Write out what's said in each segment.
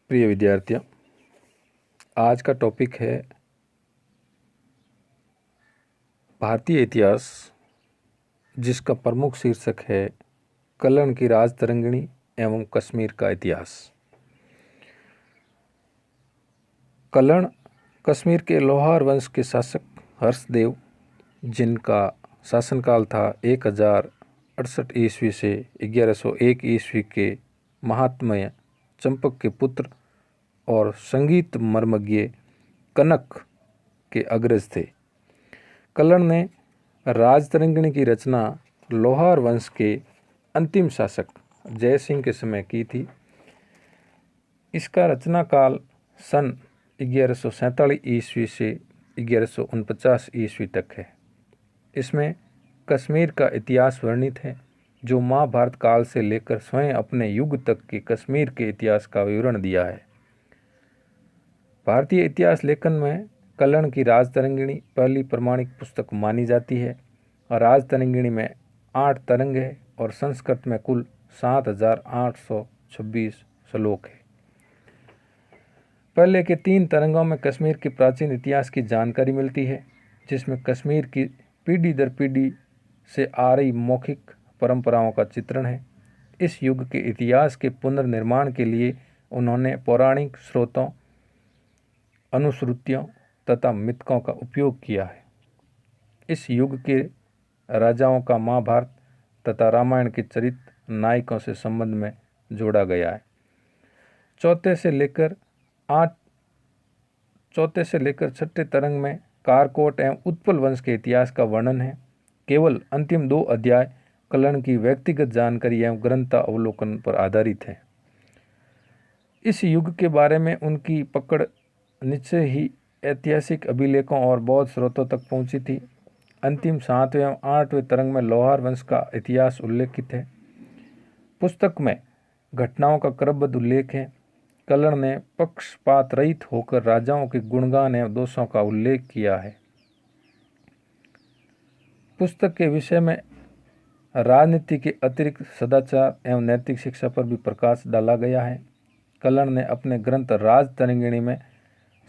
प्रिय विद्यार्थियों, आज का टॉपिक है भारतीय इतिहास, जिसका प्रमुख शीर्षक है कल्याण की राज तरंगिणी एवं कश्मीर का इतिहास। कल्याण कश्मीर के लोहार वंश के शासक हर्षदेव, जिनका शासनकाल था 1068 ईस्वी से 1101 ईस्वी के महात्मय चंपक के पुत्र और संगीत मर्मज्ञ कनक के अग्रज थे। कल्याण ने राज तरंगिणी की रचना लोहार वंश के अंतिम शासक जय सिंह के समय की थी। इसका रचना काल सन 1147 ईस्वी से 1149 ईस्वी तक है। इसमें कश्मीर का इतिहास वर्णित है, जो महाभारत काल से लेकर स्वयं अपने युग तक के कश्मीर के इतिहास का विवरण दिया है। भारतीय इतिहास लेखन में कल्याण की राज तरंगिणी पहली प्रमाणिक पुस्तक मानी जाती है। और राज तरंगिणी में 8 तरंग है और संस्कृत में कुल 7826 श्लोक है। पहले के 3 तरंगों में कश्मीर के प्राचीन इतिहास की जानकारी मिलती है, जिसमें कश्मीर की पीढ़ी दर पीढ़ी से आ रही मौखिक परंपराओं का चित्रण है। इस युग के इतिहास के पुनर्निर्माण के लिए उन्होंने पौराणिक स्रोतों, अनुश्रुतियों तथा मिथकों का उपयोग किया है। इस युग के राजाओं का महाभारत तथा रामायण के चरित्र नायकों से संबंध में जोड़ा गया है। चौथे से लेकर छठे तरंग में कारकोट एवं उत्पल वंश के इतिहास का वर्णन है। केवल अंतिम 2 अध्याय कल्याण की व्यक्तिगत जानकारी एवं ग्रंथ अवलोकन पर आधारित है। इस युग के बारे में उनकी पकड़ निश्चय ही ऐतिहासिक अभिलेखों और बौद्ध स्रोतों तक पहुंची थी। अंतिम 7वें एवं 8वें तरंग में लोहार वंश का इतिहास उल्लेखित है। पुस्तक में घटनाओं का क्रमबद्ध उल्लेख है। कल्याण ने पक्षपात रहित होकर राजाओं के गुणगान एवं दोषों का उल्लेख किया है। पुस्तक के विषय में राजनीति के अतिरिक्त सदाचार एवं नैतिक शिक्षा पर भी प्रकाश डाला गया है। कल्याण ने अपने ग्रंथ राज तरंगिणी में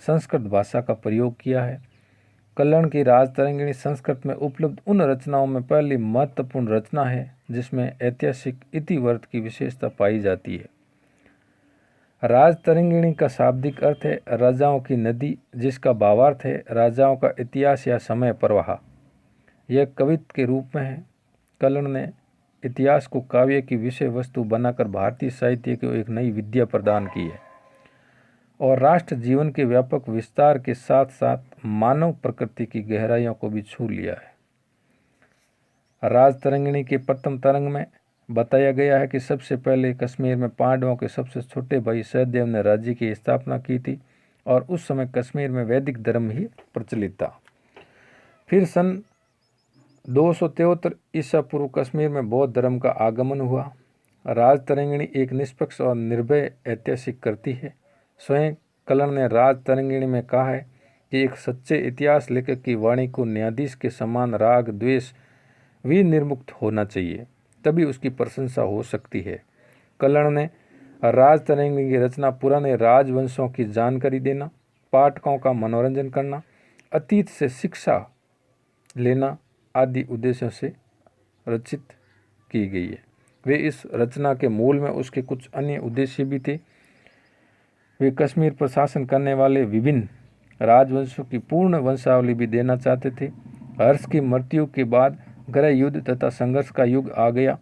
संस्कृत भाषा का प्रयोग किया है। कल्याण की राज तरंगिणी संस्कृत में उपलब्ध उन रचनाओं में पहली महत्वपूर्ण रचना है, जिसमें ऐतिहासिक इतिवृत्त की विशेषता पाई जाती है। राज तरंगिणी का शाब्दिक अर्थ है राजाओं की नदी, जिसका भावार्थ है राजाओं का इतिहास या समय प्रवाह। यह कवित्व के रूप में है। कल्याण ने इतिहास को काव्य की विषय वस्तु बनाकर भारतीय साहित्य को एक नई विद्या प्रदान की है और राष्ट्र जीवन के व्यापक विस्तार के साथ साथ मानव प्रकृति की गहराइयों को भी छू लिया है। राज तरंगिणी के प्रथम तरंग में बताया गया है कि सबसे पहले कश्मीर में पांडवों के सबसे छोटे भाई सहदेव ने राज्य की स्थापना की थी और उस समय कश्मीर में वैदिक धर्म ही प्रचलित था। फिर सन 273 ईसा पूर्व कश्मीर में बौद्ध धर्म का आगमन हुआ। राज तरंगिणी एक निष्पक्ष और निर्भय ऐतिहासिक कृति है। स्वयं कल्याण ने राज तरंगिणी में कहा है कि एक सच्चे इतिहास लेखक की वाणी को न्यायाधीश के समान राग द्वेष भी निर्मुक्त होना चाहिए, तभी उसकी प्रशंसा हो सकती है। कल्याण ने राज तरंगिणी की रचना पुराने राजवंशों की जानकारी देना, पाठकों का मनोरंजन करना, अतीत से शिक्षा लेना आदि उद्देश्यों से रचित की गई है। वे इस रचना के मूल में उसके कुछ अन्य उद्देश्य भी थे। वे कश्मीर पर शासन करने वाले विभिन्न राजवंशों की पूर्ण वंशावली भी देना चाहते थे। हर्ष की मृत्यु के बाद गृह युद्ध तथा संघर्ष का युग आ गया।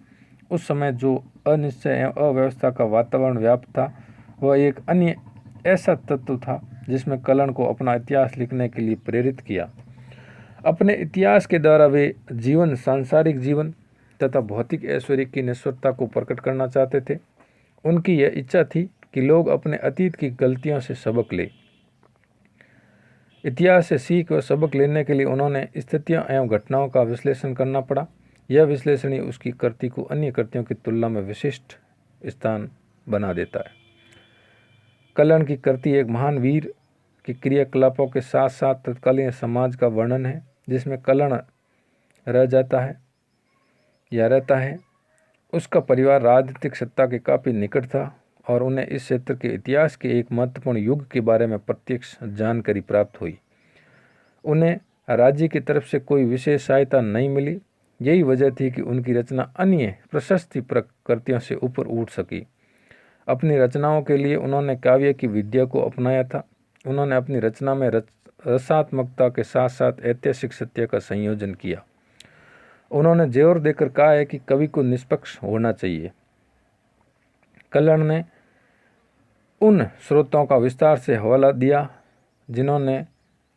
उस समय जो अनिश्चय एवं अव्यवस्था का वातावरण व्याप्त था, वह एक अन्य ऐसा तत्व था जिसमें कल्याण को अपना इतिहास लिखने के लिए प्रेरित किया। अपने इतिहास के द्वारा वे जीवन, सांसारिक जीवन तथा भौतिक ऐश्वर्य की नश्वरता को प्रकट करना चाहते थे। उनकी यह इच्छा थी कि लोग अपने अतीत की गलतियों से सबक लें। इतिहास से सीख व सबक लेने के लिए उन्होंने स्थितियों एवं घटनाओं का विश्लेषण करना पड़ा। यह विश्लेषण ही उसकी कृति को अन्य कृतियों की तुलना में विशिष्ट स्थान बना देता है। कल्याण की कृति एक महान वीर के क्रियाकलापों के साथ साथ तत्कालीन समाज का वर्णन है, जिसमें कल्याण रहता है। उसका परिवार राजनीतिक सत्ता के काफ़ी निकट था और उन्हें इस क्षेत्र के इतिहास के एक महत्वपूर्ण युग के बारे में प्रत्यक्ष जानकारी प्राप्त हुई। उन्हें राज्य की तरफ से कोई विशेष सहायता नहीं मिली। यही वजह थी कि उनकी रचना अन्य प्रशस्ति कृतियों से ऊपर उठ सकी। अपनी रचनाओं के लिए उन्होंने काव्य की विद्या को अपनाया था। उन्होंने अपनी रचना में रसात्मकता के साथ साथ ऐतिहासिक सत्य का संयोजन किया। उन्होंने जोर देकर कहा है कि कवि को निष्पक्ष होना चाहिए। कल्हण ने उन स्रोतों का विस्तार से हवाला दिया जिन्होंने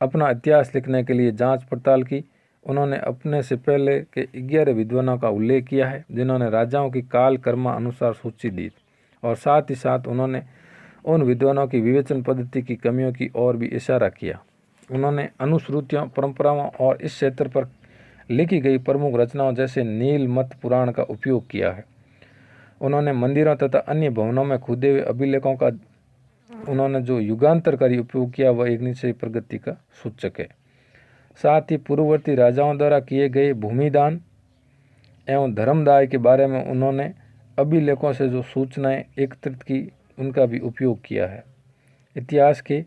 अपना इतिहास लिखने के लिए जांच पड़ताल की। उन्होंने अपने से पहले के 11 विद्वानों का उल्लेख किया है जिन्होंने राजाओं की काल कर्मा अनुसार सूची दी, और साथ ही साथ उन्होंने उन विद्वानों की विवेचन पद्धति की कमियों की ओर भी इशारा किया। उन्होंने अनुश्रुतियों, परंपराओं और इस क्षेत्र पर लिखी गई प्रमुख रचनाओं जैसे नीलमत पुराण का उपयोग किया है। उन्होंने मंदिरों तथा अन्य भवनों में खुदे हुए अभिलेखों का उन्होंने जो युगांतरकारी उपयोग किया वह एक निश्चय प्रगति का सूचक है। साथ ही पूर्ववर्ती राजाओं द्वारा किए गए भूमिदान एवं धर्मदाय के बारे में उन्होंने अभिलेखों से जो सूचनाएं एकत्रित की उनका भी उपयोग किया है। इतिहास के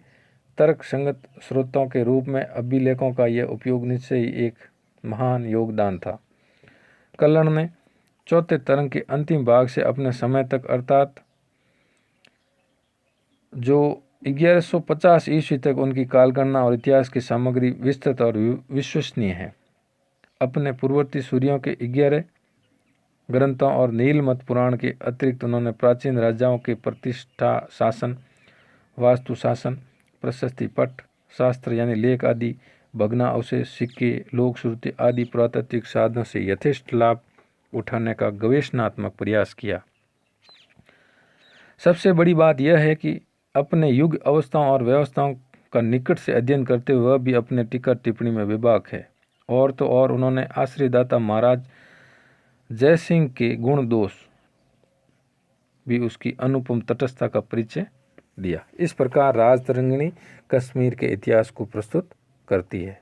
तर्क संगत स्रोतों के रूप में अभिलेखों का यह उपयोग निश्चय ही एक महान योगदान था। कल्हण ने चौथे तरंग के अंतिम भाग से अपने समय तक अर्थात जो 1150 ईस्वी तक उनकी कालगणना और इतिहास की सामग्री विस्तृत और विश्वसनीय है। अपने पूर्ववर्ती सूर्यों के 11 ग्रंथों और नीलमत पुराण के अतिरिक्त उन्होंने प्राचीन राजाओं के प्रतिष्ठा शासन, वास्तु शासन, प्रशस्ति पट शास्त्र यानी लेख आदि, भग्नावशेष, सिक्के, लोक श्रुति आदि पुरातात्विक साधनों से यथेष्ट लाभ उठाने का गवेषणात्मक प्रयास किया। सबसे बड़ी बात यह है कि अपने युग, अवस्थाओं और व्यवस्थाओं का निकट से अध्ययन करते हुए वह भी अपने टीका टिप्पणी में विभाग है। और तो और उन्होंने आश्रयदाता महाराज जय सिंह के गुण दोष भी उसकी अनुपम तटस्थता का परिचय दिया। इस प्रकार राजतरंगिणी कश्मीर के इतिहास को प्रस्तुत करती है।